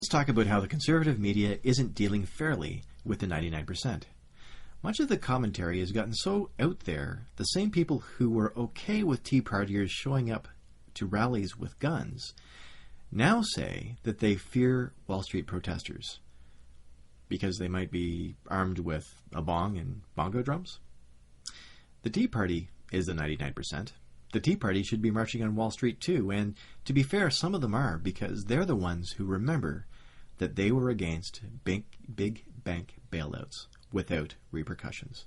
Let's talk about how the conservative media isn't dealing fairly with the 99%. Much of the commentary has gotten so out there, the same people who were okay with Tea Partiers showing up to rallies with guns now say that they fear Wall Street protesters because they might be armed with a bong and bongo drums. The Tea Party is the 99%. The Tea Party should be marching on Wall Street too, and to be fair, some of them are, because they're the ones who remember that they were against big bank bailouts without repercussions.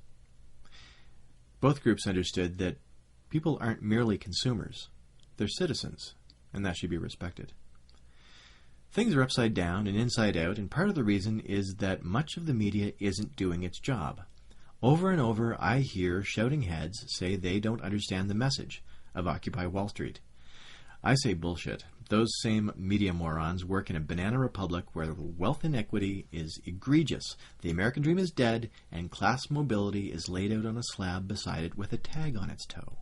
Both groups understood that people aren't merely consumers, they're citizens, and that should be respected. Things are upside down and inside out, and part of the reason is that much of the media isn't doing its job. Over and over, I hear shouting heads say they don't understand the message of Occupy Wall Street. I say bullshit. Those same media morons work in a banana republic where wealth inequity is egregious, the American dream is dead, and class mobility is laid out on a slab beside it with a tag on its toe.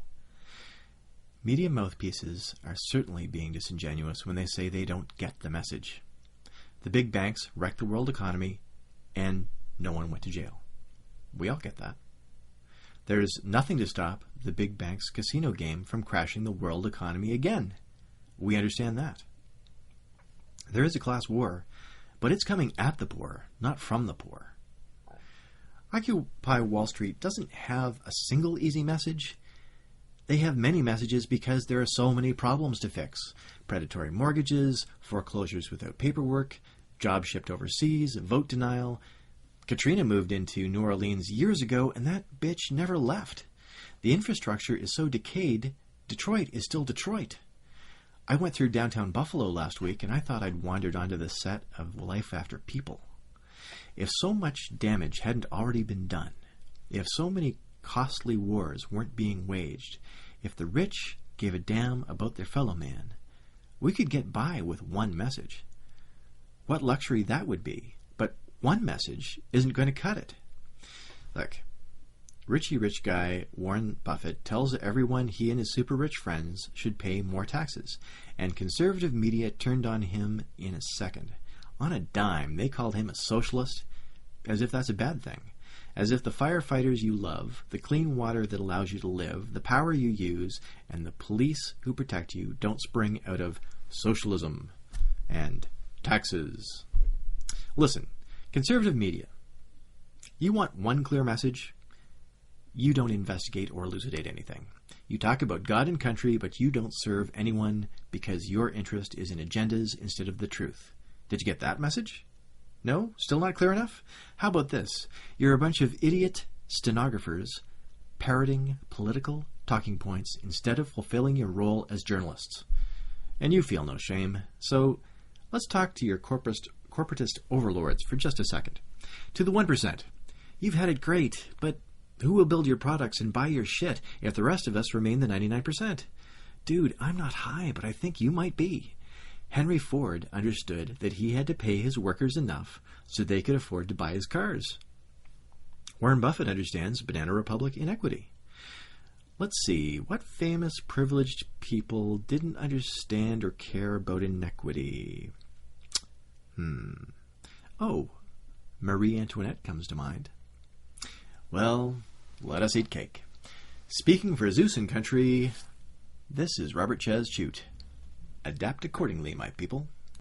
Media mouthpieces are certainly being disingenuous when they say they don't get the message. The big banks wrecked the world economy, and no one went to jail. We all get that. There's nothing to stop the big bank's casino game from crashing the world economy again. We understand that. There is a class war, but it's coming at the poor, not from the poor. Occupy Wall Street doesn't have a single easy message. They have many messages because there are so many problems to fix. Predatory mortgages, foreclosures without paperwork, jobs shipped overseas, vote denial. Katrina moved into New Orleans years ago, and that bitch never left. The infrastructure is so decayed, Detroit is still Detroit. I went through downtown Buffalo last week, and I thought I'd wandered onto the set of Life After People. If so much damage hadn't already been done, if so many costly wars weren't being waged, if the rich gave a damn about their fellow man, we could get by with one message. What luxury that would be, but one message isn't going to cut it. Look, Richie Rich guy Warren Buffett tells everyone he and his super rich friends should pay more taxes, and conservative media turned on him in a second. On a dime, they called him a socialist, as if that's a bad thing. As if the firefighters you love, the clean water that allows you to live, the power you use, and the police who protect you don't spring out of socialism and taxes. Listen, conservative media, you want one clear message? You don't investigate or elucidate anything. You talk about God and country, but you don't serve anyone because your interest is in agendas instead of the truth. Did you get that message? No? Still not clear enough? How about this? You're a bunch of idiot stenographers parroting political talking points instead of fulfilling your role as journalists. And you feel no shame. So let's talk to your corporatist overlords for just a second. To the 1%. You've had it great, but who will build your products and buy your shit if the rest of us remain the 99%? Dude, I'm not high, but I think you might be. Henry Ford understood that he had to pay his workers enough so they could afford to buy his cars. Warren Buffett understands banana republic inequity. Let's see, what famous privileged people didn't understand or care about inequity? Oh, Marie Antoinette comes to mind. Well, let us eat cake. Speaking for Zeus and country, this is Robert Chazz Chute. Adapt accordingly, my people.